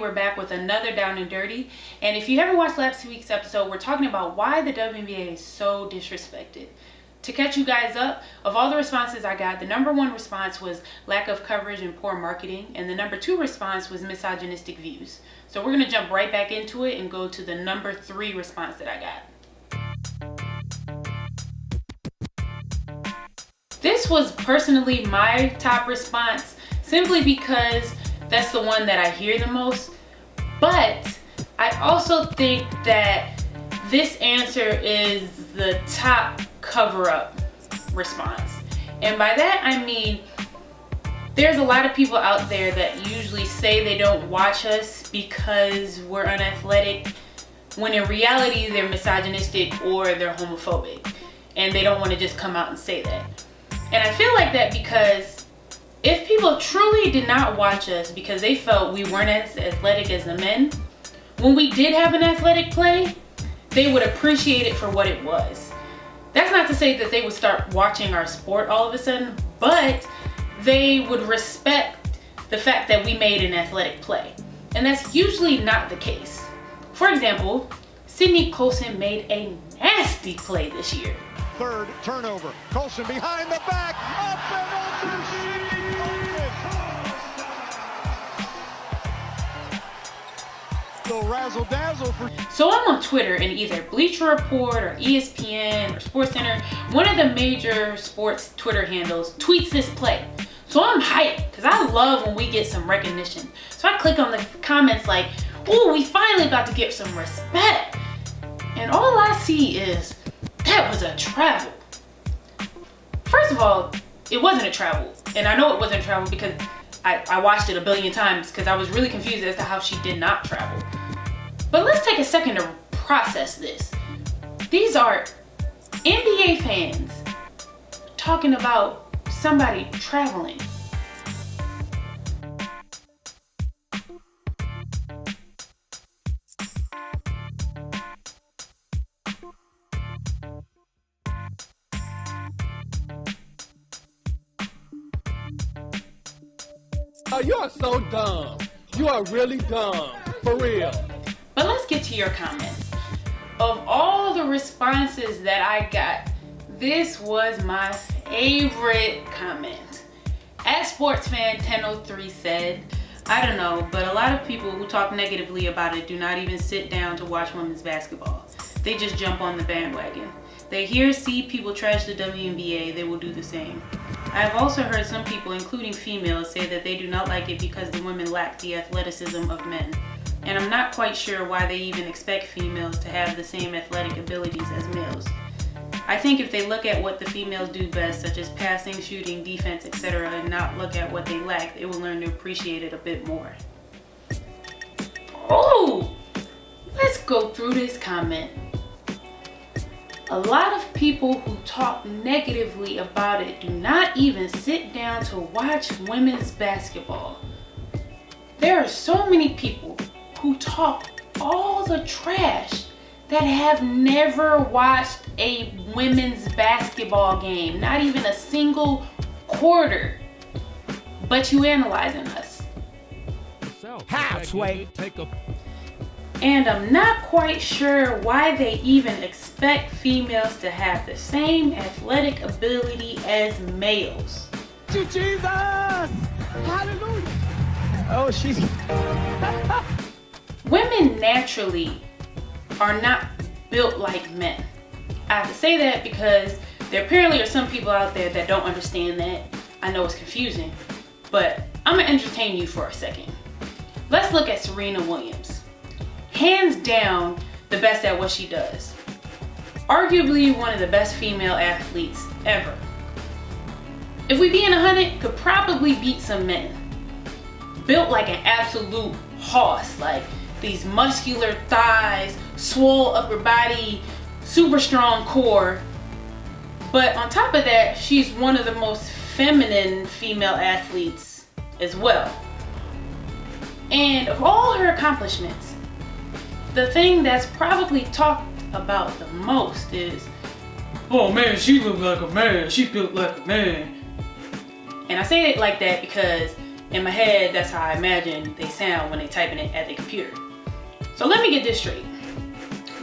we're back with another Down and Dirty. And if you haven't watched last week's episode, we're talking about why the WNBA is so disrespected. To catch you guys up, of all the responses I got, the number one response was lack of coverage and poor marketing, and the number two response was misogynistic views. So we're going to jump right back into it and go to the number three response that I got. This was personally my top response, simply because that's the one that I hear the most. But I also think that this answer is the top cover-up response. And by that I mean there's a lot of people out there that usually say they don't watch us because we're unathletic, when in reality they're misogynistic or they're homophobic, and they don't want to just come out and say that. And I feel like that because if people truly did not watch us because they felt we weren't as athletic as the men, when we did have an athletic play, they would appreciate it for what it was. That's not to say that they would start watching our sport all of a sudden, but they would respect the fact that we made an athletic play. And that's usually not the case. For example, Sydney Colson made a nasty play this year. Third turnover. Colson behind the back. Up and under Sydney Colson. Little razzle dazzle for. So I'm on Twitter, and either Bleacher Report or ESPN or SportsCenter, one of the major sports Twitter handles, tweets this play. So I'm hyped because I love when we get some recognition. So I click on the comments like, "Ooh, we finally about to get some respect." And all I see is, that was a travel. First of all, it wasn't a travel. And I know it wasn't a travel because I watched it a billion times because I was really confused as to how she did not travel. But let's take a second to process this. These are NBA fans talking about somebody traveling. Oh, you are so dumb. You are really dumb. For real. But let's get to your comments. Of all the responses that I got, this was my favorite comment. At SportsFan1003 said, "I don't know, but a lot of people who talk negatively about it do not even sit down to watch women's basketball. They just jump on the bandwagon. They see people trash the WNBA, they will do the same. I have also heard some people, including females, say that they do not like it because the women lack the athleticism of men. And I'm not quite sure why they even expect females to have the same athletic abilities as males. I think if they look at what the females do best, such as passing, shooting, defense, etc., and not look at what they lack, they will learn to appreciate it a bit more." Oh! Let's go through this comment. A lot of people who talk negatively about it do not even sit down to watch women's basketball. There are so many people who talk all the trash that have never watched a women's basketball game, not even a single quarter, but you analyzing us. Halfway. And I'm not quite sure why they even expect females to have the same athletic ability as males. Jesus! Hallelujah! Oh, she's... Women naturally are not built like men. I have to say that because there apparently are some people out there that don't understand that. I know it's confusing, but I'm gonna entertain you for a second. Let's look at Serena Williams. Hands down, the best at what she does. Arguably one of the best female athletes ever. If we being 100, could probably beat some men. Built like an absolute hoss, like these muscular thighs, swole upper body, super strong core. But on top of that, she's one of the most feminine female athletes as well. And of all her accomplishments, the thing that's probably talked about the most is, "Oh man, she looked like a man, she built like a man." And I say it like that because In my head, that's how I imagine they sound when they typing it at the computer. So let me get this straight.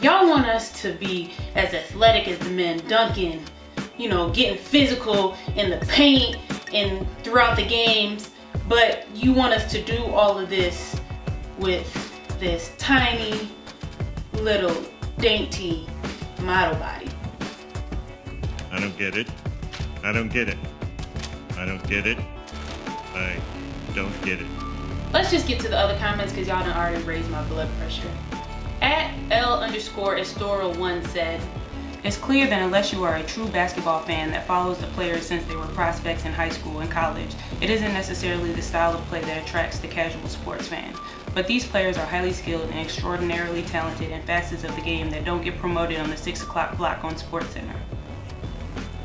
Y'all want us to be as athletic as the men, dunking, getting physical in the paint and throughout the games, but you want us to do all of this with this tiny, little, dainty model body. I don't get it. I don't get it. I don't get it. I don't get it. Let's just get to the other comments because y'all done already raised my blood pressure. At L_Estora1 said, "It's clear that unless you are a true basketball fan that follows the players since they were prospects in high school and college, it isn't necessarily the style of play that attracts the casual sports fan. But these players are highly skilled and extraordinarily talented in facets of the game that don't get promoted on the 6 o'clock block on SportsCenter."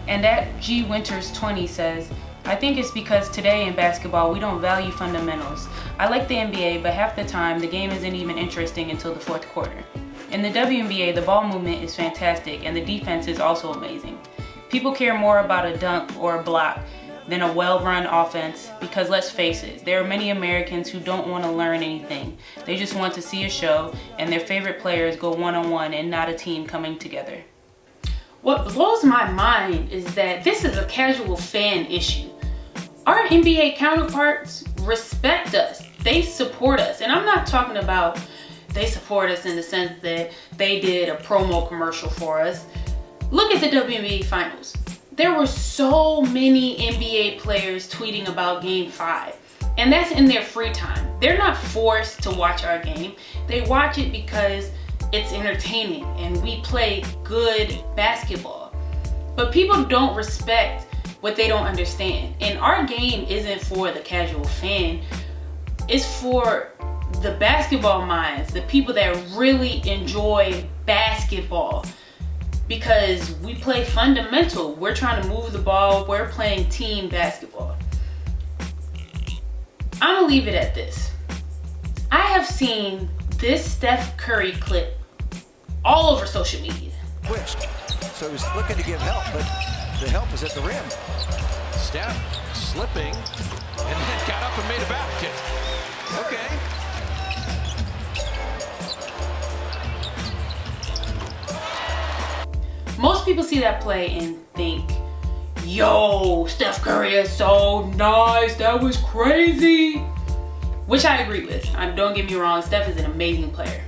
And at GWinters20 says, "I think it's because today in basketball we don't value fundamentals. I like the NBA, but half the time the game isn't even interesting until the fourth quarter. In the WNBA, the ball movement is fantastic and the defense is also amazing. People care more about a dunk or a block than a well-run offense because let's face it, there are many Americans who don't want to learn anything. They just want to see a show and their favorite players go one-on-one and not a team coming together." What blows my mind is that this is a casual fan issue. Our NBA counterparts respect us. They support us. And I'm not talking about they support us in the sense that they did a promo commercial for us. Look at the WNBA finals. There were so many NBA players tweeting about Game 5. And that's in their free time. They're not forced to watch our game. They watch it because it's entertaining and we play good basketball. But people don't respect what they don't understand. And our game isn't for the casual fan. It's for the basketball minds, the people that really enjoy basketball. Because we play fundamental. We're trying to move the ball. We're playing team basketball. I'm gonna leave it at this. I have seen this Steph Curry clip all over social media. Twitched, so he's looking to give help, but the help is at the rim. Steph slipping and then got up and made a basket. Okay. Most people see that play and think, yo, Steph Curry is so nice, that was crazy. Which I agree with. Don't get me wrong, Steph is an amazing player.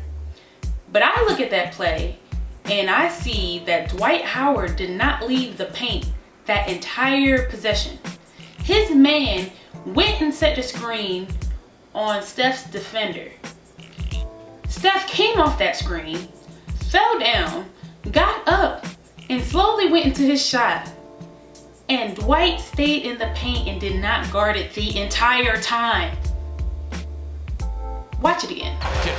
But I look at that play and I see that Dwight Howard did not leave the paint that entire possession. His man went and set the screen on Steph's defender. Steph came off that screen, fell down, got up, and slowly went into his shot. And Dwight stayed in the paint and did not guard it the entire time. Watch it again. Okay.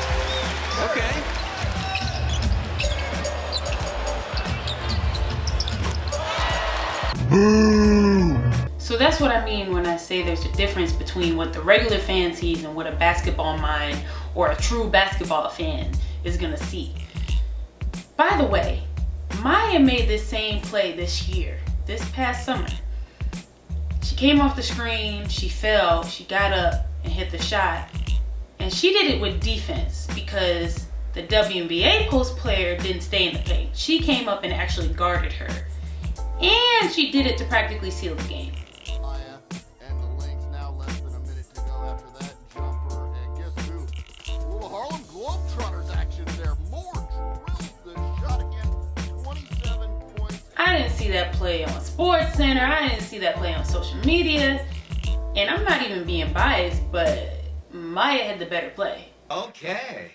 So that's what I mean when I say there's a difference between what the regular fan sees and what a basketball mind or a true basketball fan is gonna see. By the way, Maya made this same play this year, this past summer. She came off the screen, she fell, she got up and hit the shot. And she did it with defense because the WNBA post player didn't stay in the paint. She came up and actually guarded her. And she did it to practically seal the game. Maya and the Lynx now less than a minute to go after that jumper. And guess who? A little Harlem Globetrotters action there. Moore drills the shot again. 27 points. I didn't see that play on SportsCenter. I didn't see that play on social media. And I'm not even being biased, but Maya had the better play. Okay.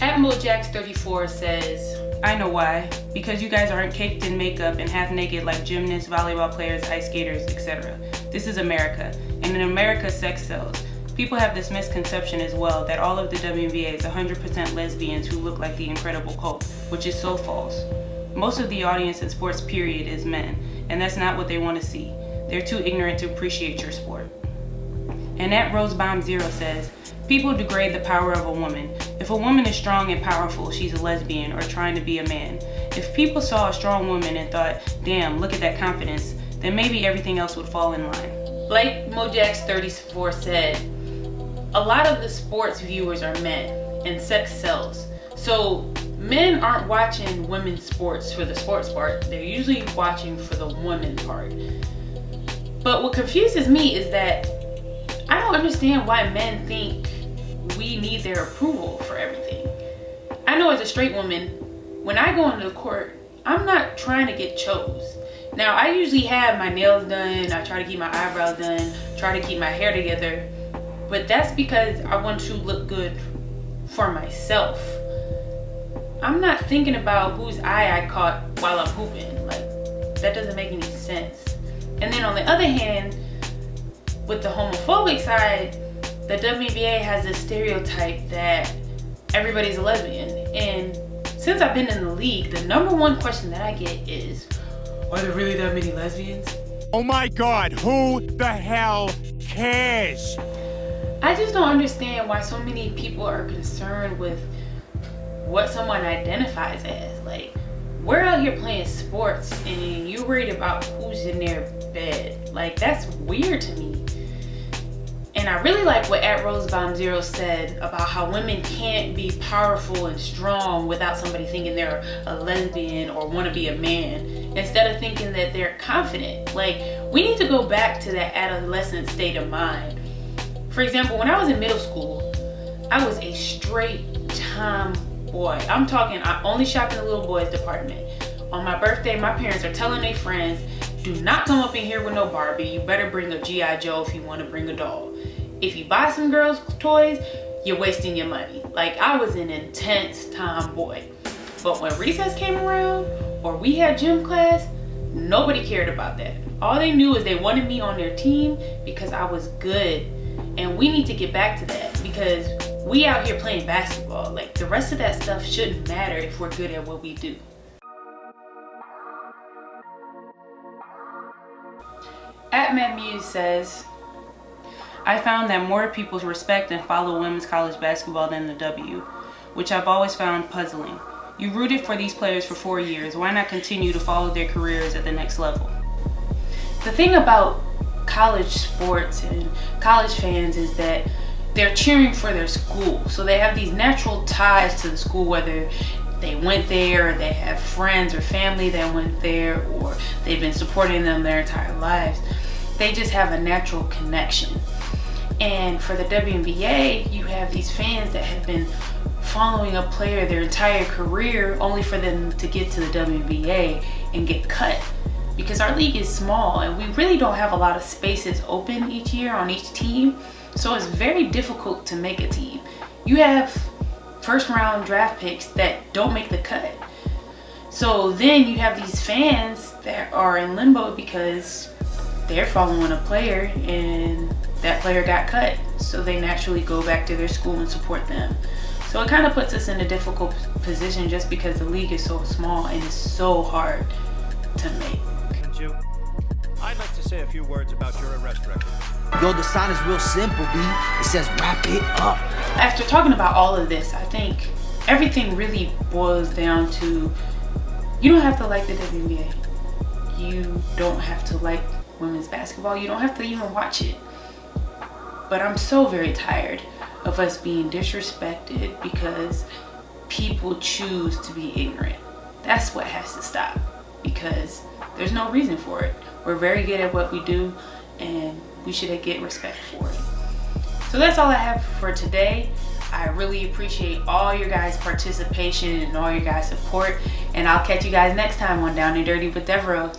At Mojax34 says, "I know why. Because you guys aren't caked in makeup and half naked like gymnasts, volleyball players, ice skaters, etc. This is America. And in America, sex sells. People have this misconception as well that all of the WNBA is 100% lesbians who look like the Incredible Hulk, which is so false. Most of the audience in sports period is men, and that's not what they want to see. They're too ignorant to appreciate your sport." And at Rosebomb0 says, "People degrade the power of a woman. If a woman is strong and powerful, she's a lesbian or trying to be a man. If people saw a strong woman and thought, damn, look at that confidence, then maybe everything else would fall in line. Like Mojax34 said, a lot of the sports viewers are men, and sex sells. So men aren't watching women's sports for the sports part, they're usually watching for the woman part. But what confuses me is that I don't understand why men think we need their approval for everything. I know as a straight woman, when I go into the court, I'm not trying to get chose. Now, I usually have my nails done, I try to keep my eyebrows done, try to keep my hair together, but that's because I want to look good for myself. I'm not thinking about whose eye I caught while I'm hooping. Like, that doesn't make any sense. And then on the other hand, with the homophobic side, the WNBA has this stereotype that everybody's a lesbian. And since I've been in the league, the number one question that I get is, are there really that many lesbians? Oh my God, who the hell cares? I just don't understand why so many people are concerned with what someone identifies as. Like, we're out here playing sports and you're worried about who's in their bed. Like, that's weird to me. And I really like what @Rosebaum0 said about how women can't be powerful and strong without somebody thinking they're a lesbian or want to be a man, instead of thinking that they're confident. Like, we need to go back to that adolescent state of mind. For example, when I was in middle school, I was a straight tomboy. I'm talking, I only shopped in the little boys department. On my birthday, my parents are telling their friends, do not come up in here with no Barbie. You better bring a G.I. Joe if you want to bring a doll. If you buy some girls' toys, you're wasting your money. Like, I was an intense tomboy. But when recess came around, or we had gym class, nobody cared about that. All they knew is they wanted me on their team because I was good. And we need to get back to that, because we out here playing basketball. Like, the rest of that stuff shouldn't matter if we're good at what we do. @MadMuse says, I found that more people respect and follow women's college basketball than the W, which I've always found puzzling. You rooted for these players for 4 years. Why not continue to follow their careers at the next level? The thing about college sports and college fans is that they're cheering for their school. So they have these natural ties to the school, whether they went there, or they have friends or family that went there, or they've been supporting them their entire lives. They just have a natural connection. And for the WNBA, you have these fans that have been following a player their entire career, only for them to get to the WNBA and get cut. Because our league is small and we really don't have a lot of spaces open each year on each team. So it's very difficult to make a team. You have first round draft picks that don't make the cut. So then you have these fans that are in limbo because they're following a player and that player got cut. So they naturally go back to their school and support them. So it kind of puts us in a difficult position just because the league is so small and it's so hard to make. I'd like to say a few words about your arrest record. Yo, the sign is real simple, B. It says wrap it up. After talking about all of this, I think everything really boils down to, you don't have to like the WNBA. You don't have to like women's basketball. You don't have to even watch it. But I'm so very tired of us being disrespected because people choose to be ignorant. That's what has to stop, because there's no reason for it. We're very good at what we do and we should get respect for it. So that's all I have for today. I really appreciate all your guys' participation and all your guys' support, and I'll catch you guys next time on Down and Dirty with Devereaux.